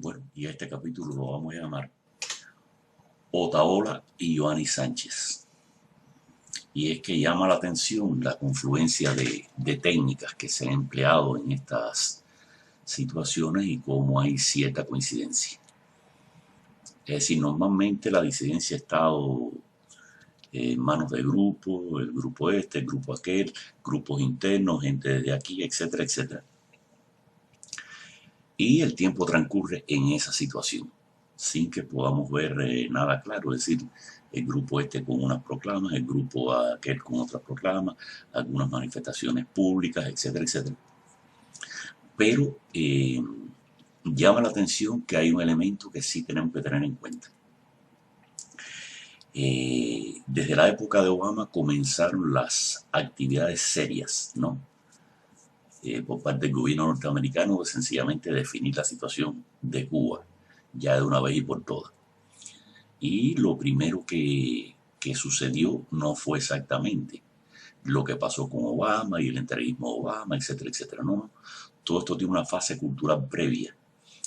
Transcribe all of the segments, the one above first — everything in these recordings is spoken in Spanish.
Bueno, y a este capítulo lo vamos a llamar Otaola y Ioannis Sánchez. Y es que llama la atención la confluencia de técnicas que se han empleado en estas situaciones y cómo hay cierta coincidencia. Es decir, normalmente la disidencia ha estado en manos de grupos, el grupo este, el grupo aquel, grupos internos, gente desde aquí, etcétera, etcétera. Y el tiempo transcurre en esa situación, sin que podamos ver nada claro, es decir, el grupo este con unas proclamas, el grupo aquel con otras proclamas, algunas manifestaciones públicas, etcétera, etcétera. Pero llama la atención que hay un elemento que sí tenemos que tener en cuenta. Desde la época de Obama comenzaron las actividades serias, ¿no? Por parte del gobierno norteamericano de sencillamente definir la situación de Cuba, ya de una vez y por todas. Y lo primero que sucedió no fue exactamente lo que pasó con Obama y el entreguismo de Obama, etcétera, etcétera. No, todo esto tiene una fase cultural previa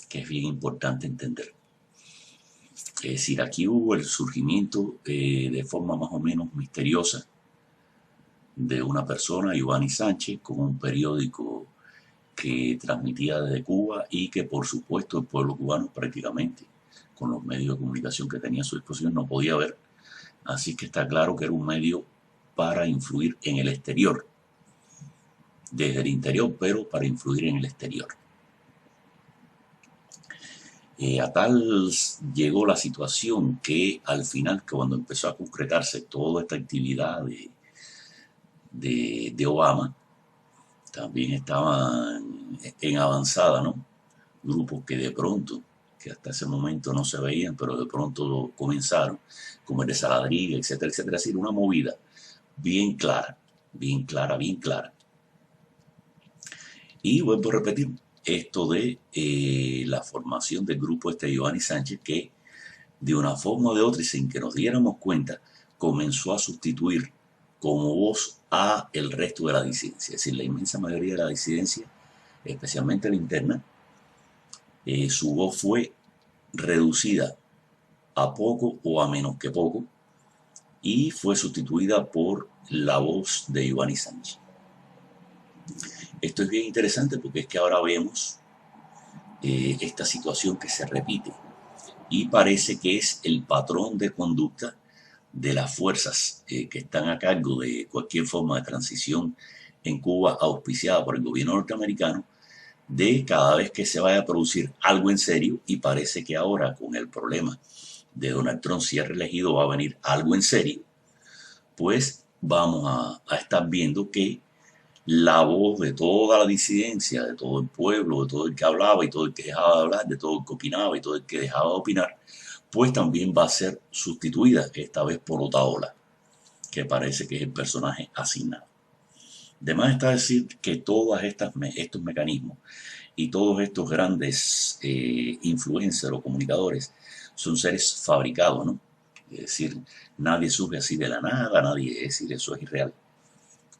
que es bien importante entender. Es decir, aquí hubo el surgimiento de forma más o menos misteriosa de una persona, Ioannis Sánchez, con un periódico que transmitía desde Cuba y que por supuesto el pueblo cubano prácticamente con los medios de comunicación que tenía a su disposición no podía ver. Así que está claro que era un medio para influir en el exterior, desde el interior, pero para influir en el exterior. A tal llegó la situación que al final, cuando empezó a concretarse toda esta actividad de Obama, también estaban en avanzada, ¿no? Grupos que de pronto, que hasta ese momento no se veían, pero de pronto comenzaron, como el de Saladriga, etcétera, etcétera. Es decir, una movida bien clara, bien clara, bien clara. Y vuelvo a repetir, esto de la formación del grupo este de Ioannis Sánchez, que de una forma o de otra y sin que nos diéramos cuenta, comenzó a sustituir como voz a el resto de la disidencia. Es decir, la inmensa mayoría de la disidencia, especialmente la interna, su voz fue reducida a poco o a menos que poco y fue sustituida por la voz de Ioannis Sánchez. Esto es bien interesante porque es que ahora vemos esta situación que se repite y parece que es el patrón de conducta de las fuerzas que están a cargo de cualquier forma de transición en Cuba auspiciada por el gobierno norteamericano, de cada vez que se vaya a producir algo en serio, y parece que ahora con el problema de Donald Trump si es reelegido va a venir algo en serio, pues vamos a estar viendo que la voz de toda la disidencia, de todo el pueblo, de todo el que hablaba y todo el que dejaba de hablar, de todo el que opinaba y todo el que dejaba de opinar, pues también va a ser sustituida esta vez por Otaola, que parece que es el personaje asignado. De más está decir que todos estos mecanismos y todos estos grandes influencers o comunicadores son seres fabricados, ¿no? Es decir, nadie surge así de la nada, nadie, es decir, eso es irreal.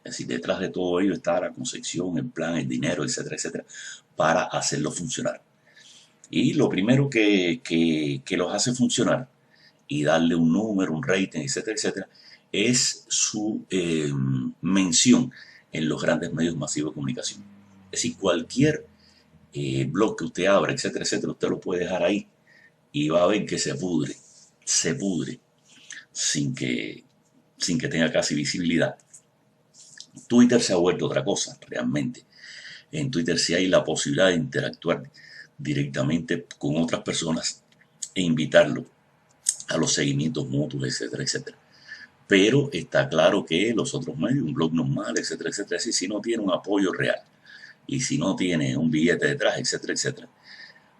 Es decir, detrás de todo ello está la concepción, el plan, el dinero, etcétera, etcétera, para hacerlo funcionar. Y lo primero que los hace funcionar y darle un número, un rating, etcétera, etcétera, es su mención en los grandes medios masivos de comunicación. Es decir, cualquier blog que usted abra, etcétera, etcétera, usted lo puede dejar ahí y va a ver que se pudre sin que tenga casi visibilidad. Twitter se ha vuelto otra cosa, realmente. En Twitter sí hay la posibilidad de interactuar directamente con otras personas e invitarlo a los seguimientos mutuos, etcétera, etcétera. Pero está claro que los otros medios, un blog normal, etcétera, etcétera, si no tiene un apoyo real y si no tiene un billete detrás, etcétera, etcétera.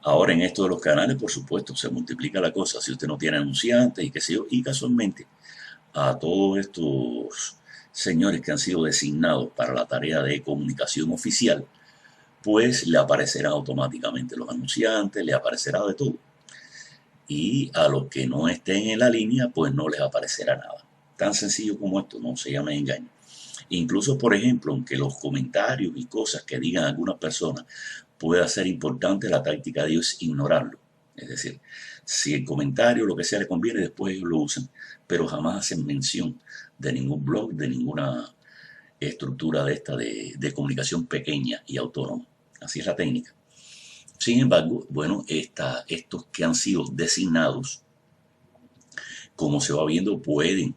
Ahora en esto de los canales, por supuesto, se multiplica la cosa. Si usted no tiene anunciantes y qué sé yo, y casualmente a todos estos señores que han sido designados para la tarea de comunicación oficial, pues le aparecerán automáticamente los anunciantes, le aparecerá de todo. Y a los que no estén en la línea, pues no les aparecerá nada. Tan sencillo como esto, no se llama engaño. Incluso, por ejemplo, aunque los comentarios y cosas que digan algunas personas pueda ser importante, la táctica de ellos es ignorarlo. Es decir, si el comentario, lo que sea, le conviene, después ellos lo usan, pero jamás hacen mención de ningún blog, de ninguna estructura de esta de comunicación pequeña y autónoma. Así es la técnica. Sin embargo, bueno, estos que han sido designados, como se va viendo, pueden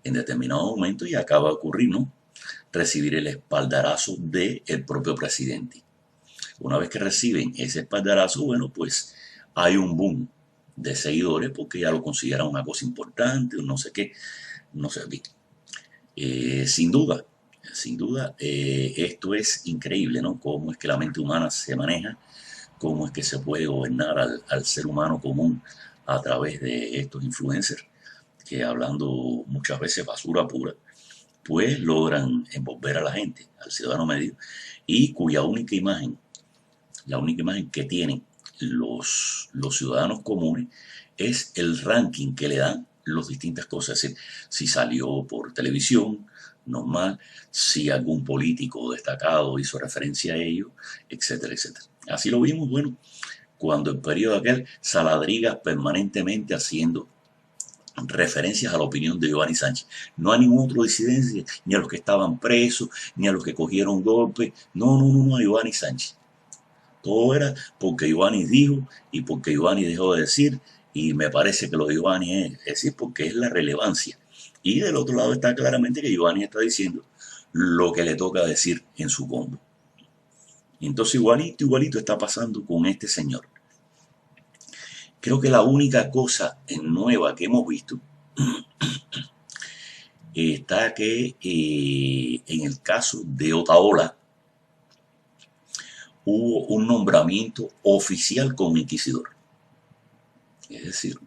en determinado momento, y acaba de ocurrir, ¿no?, recibir el espaldarazo del propio presidente. Una vez que reciben ese espaldarazo, bueno, pues hay un boom de seguidores porque ya lo consideran una cosa importante, no sé qué, no sé. Sin duda, sin duda, esto es increíble, ¿no? Cómo es que la mente humana se maneja, cómo es que se puede gobernar al ser humano común a través de estos influencers, que hablando muchas veces basura pura, pues logran envolver a la gente, al ciudadano medio, y cuya única imagen, la única imagen que tienen los ciudadanos comunes es el ranking que le dan las distintas cosas. Es decir, si salió por televisión, normal, si algún político destacado hizo referencia a ello, etcétera, etcétera. Así lo vimos, bueno, cuando el periodo aquel, Saladrigas permanentemente haciendo referencias a la opinión de Giovanni Sánchez. No a ningún otro disidente, ni a los que estaban presos, ni a los que cogieron golpes. No, no, no, no, a Giovanni Sánchez. Todo era porque Giovanni dijo y porque Giovanni dejó de decir, y me parece que lo de Giovanni es decir, porque es la relevancia. Y del otro lado está claramente que Giovanni está diciendo lo que le toca decir en su combo. Entonces igualito, igualito está pasando con este señor. Creo que la única cosa nueva que hemos visto está que en el caso de Otaola hubo un nombramiento oficial como inquisidor. Es decir,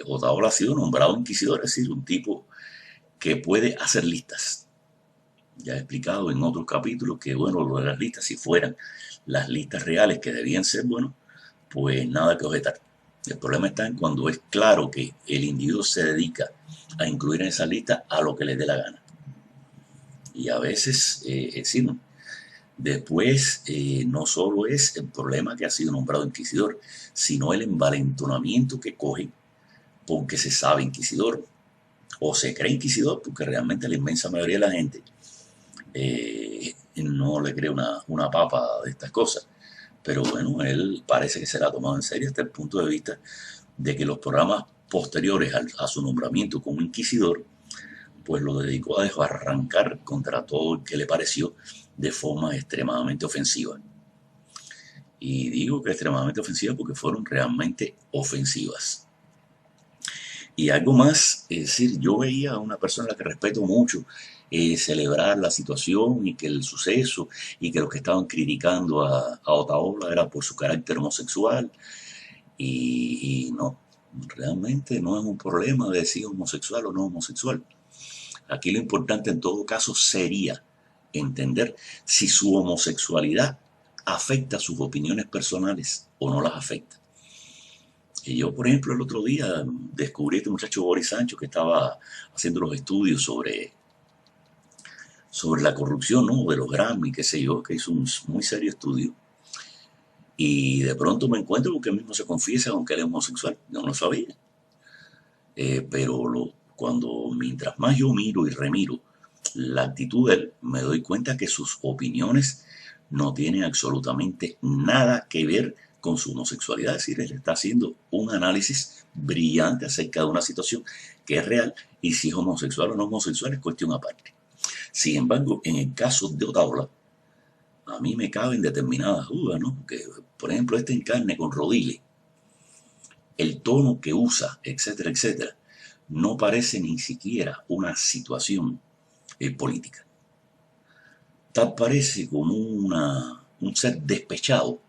Otaola ha sido nombrado inquisidor, es decir, un tipo que puede hacer listas. Ya he explicado en otros capítulos que, bueno, lo de las listas, si fueran las listas reales que debían ser, bueno, pues nada que objetar. El problema está en cuando es claro que el individuo se dedica a incluir en esa lista a lo que le dé la gana. Y a veces, sí, después no solo es el problema que ha sido nombrado inquisidor, sino el envalentonamiento que coge porque se sabe inquisidor o se cree inquisidor, porque realmente la inmensa mayoría de la gente no le cree una papa de estas cosas. Pero bueno, él parece que se la ha tomado en serio hasta el punto de vista de que los programas posteriores a su nombramiento como inquisidor, pues lo dedicó a desbarrancar contra todo el que le pareció de forma extremadamente ofensiva. Y digo que extremadamente ofensiva porque fueron realmente ofensivas. Y algo más, es decir, yo veía a una persona a la que respeto mucho celebrar la situación y que el suceso y que los que estaban criticando a Otaola era por su carácter homosexual. Y no, realmente no es un problema de si homosexual o no homosexual. Aquí lo importante en todo caso sería entender si su homosexualidad afecta sus opiniones personales o no las afecta. Y yo, por ejemplo, el otro día descubrí a este muchacho Boris Sancho que estaba haciendo los estudios sobre la corrupción, ¿no?, de los Grammy, qué sé yo, que hizo un muy serio estudio. Y de pronto me encuentro porque él mismo se confiesa aunque él es homosexual. Yo no lo sabía. Pero cuando mientras más yo miro y remiro la actitud de él, me doy cuenta que sus opiniones no tienen absolutamente nada que ver con su homosexualidad. Es decir, él está haciendo un análisis brillante acerca de una situación que es real, y si es homosexual o no homosexual es cuestión aparte. Sin embargo, en el caso de Otaola, a mí me caben determinadas dudas, ¿no? Que, por ejemplo, este encarne con Rodile, el tono que usa, etcétera, etcétera, no parece ni siquiera una situación política. Tal parece como un ser despechado,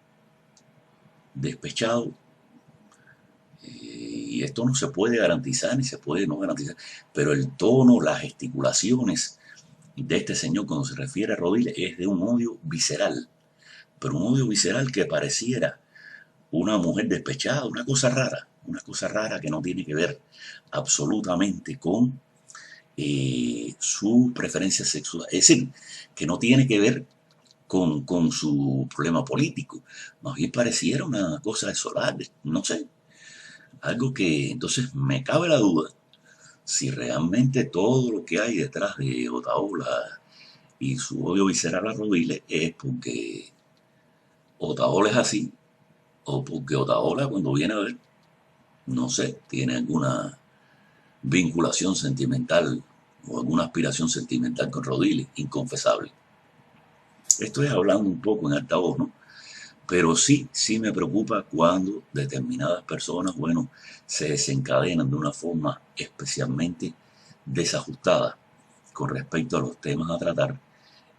y esto no se puede garantizar ni se puede no garantizar, pero el tono, las gesticulaciones de este señor cuando se refiere a Rodríguez es de un odio visceral, pero un odio visceral que pareciera una mujer despechada, una cosa rara que no tiene que ver absolutamente con su preferencia sexual, es decir, que no tiene que ver con su problema político. Más bien pareciera una cosa desolada, no sé, algo que entonces me cabe la duda si realmente todo lo que hay detrás de Otaola y su odio visceral a Rodiles es porque Otaola es así, o porque Otaola cuando viene a ver, no sé, tiene alguna vinculación sentimental o alguna aspiración sentimental con Rodiles, inconfesable. Estoy hablando un poco en altavoz, ¿no? Pero sí me preocupa cuando determinadas personas, bueno, se desencadenan de una forma especialmente desajustada con respecto a los temas a tratar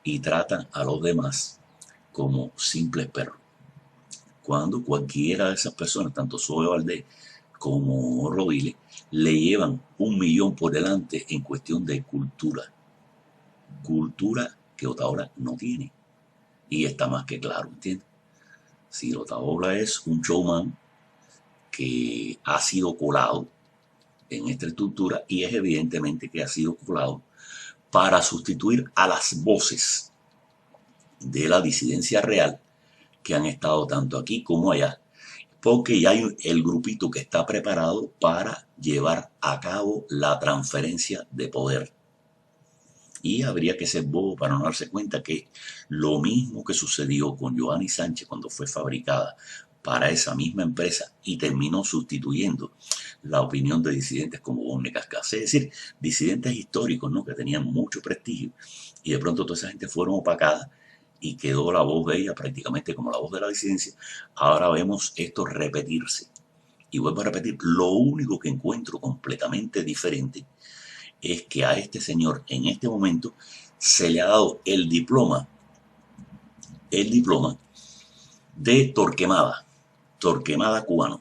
y tratan a los demás como simples perros. Cuando cualquiera de esas personas, tanto Zoe Valdés como Rodiles, le llevan 1 millón por delante en cuestión de cultura. Cultura que Otaola no tiene. Y está más que claro, ¿entiendes? Si Otaola es un showman que ha sido colado en esta estructura y es evidentemente que ha sido colado para sustituir a las voces de la disidencia real que han estado tanto aquí como allá, porque ya hay el grupito que está preparado para llevar a cabo la transferencia de poder. Y habría que ser bobo para no darse cuenta que lo mismo que sucedió con Joanny Sánchez cuando fue fabricada para esa misma empresa y terminó sustituyendo la opinión de disidentes como Bonne Cascase, es decir, disidentes históricos, ¿no?, que tenían mucho prestigio y de pronto toda esa gente fueron opacadas y quedó la voz de ella prácticamente como la voz de la disidencia. Ahora vemos esto repetirse. Y vuelvo a repetir, lo único que encuentro completamente diferente es que a este señor en este momento se le ha dado el diploma de Torquemada cubano.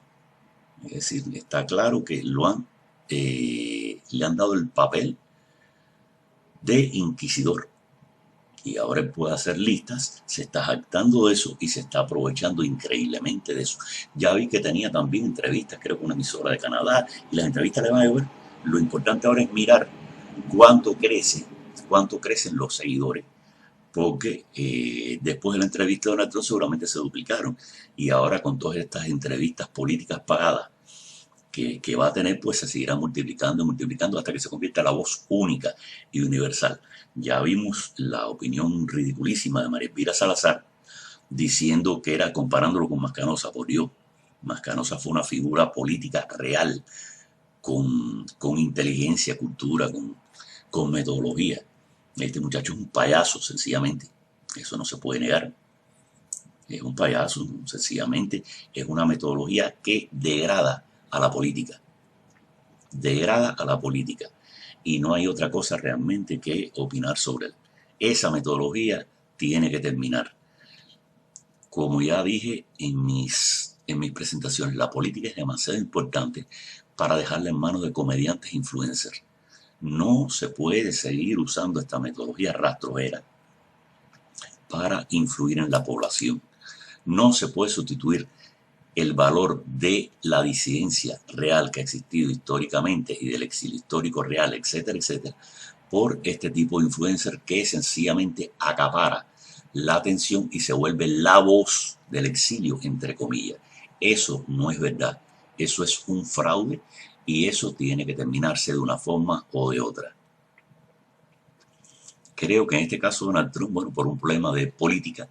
Es decir, está claro que le han dado el papel de inquisidor. Y ahora él puede hacer listas, se está jactando de eso y se está aprovechando increíblemente de eso. Ya vi que tenía también entrevistas, creo que una emisora de Canadá, y las entrevistas le van a llover. Lo importante ahora es mirar cuánto crecen los seguidores, porque después de la entrevista de Donald Trump seguramente se duplicaron, y ahora con todas estas entrevistas políticas pagadas que va a tener, pues se seguirá multiplicando y multiplicando hasta que se convierta en la voz única y universal. Ya vimos la opinión ridiculísima de María Elvira Salazar diciendo que era comparándolo con Mascanosa. Por Dios, Mascanosa fue una figura política real, con inteligencia, cultura, con metodología. Este muchacho es un payaso, sencillamente. Eso no se puede negar. Es un payaso, sencillamente. Es una metodología que degrada a la política. Degrada a la política. Y no hay otra cosa realmente que opinar sobre él. Esa metodología tiene que terminar. Como ya dije en mis presentaciones, la política es demasiado importante para dejarla en manos de comediantes e influencers. No se puede seguir usando esta metodología rastrojera para influir en la población. No se puede sustituir el valor de la disidencia real que ha existido históricamente y del exilio histórico real, etcétera, etcétera, por este tipo de influencer que sencillamente acapara la atención y se vuelve la voz del exilio, entre comillas. Eso no es verdad. Eso es un fraude y eso tiene que terminarse de una forma o de otra. Creo que en este caso Donald Trump, bueno, por un problema de política,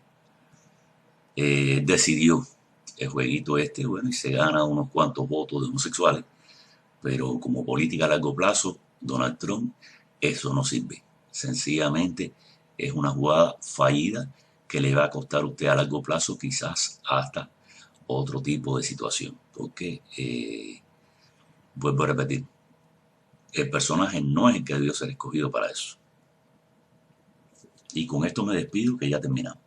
decidió el jueguito este, bueno, y se gana unos cuantos votos de homosexuales, pero como política a largo plazo, Donald Trump, eso no sirve. Sencillamente es una jugada fallida que le va a costar a usted a largo plazo quizás hasta otro tipo de situación, porque vuelvo a repetir, el personaje no es el que debió ser escogido para eso. Y con esto me despido, que ya terminamos.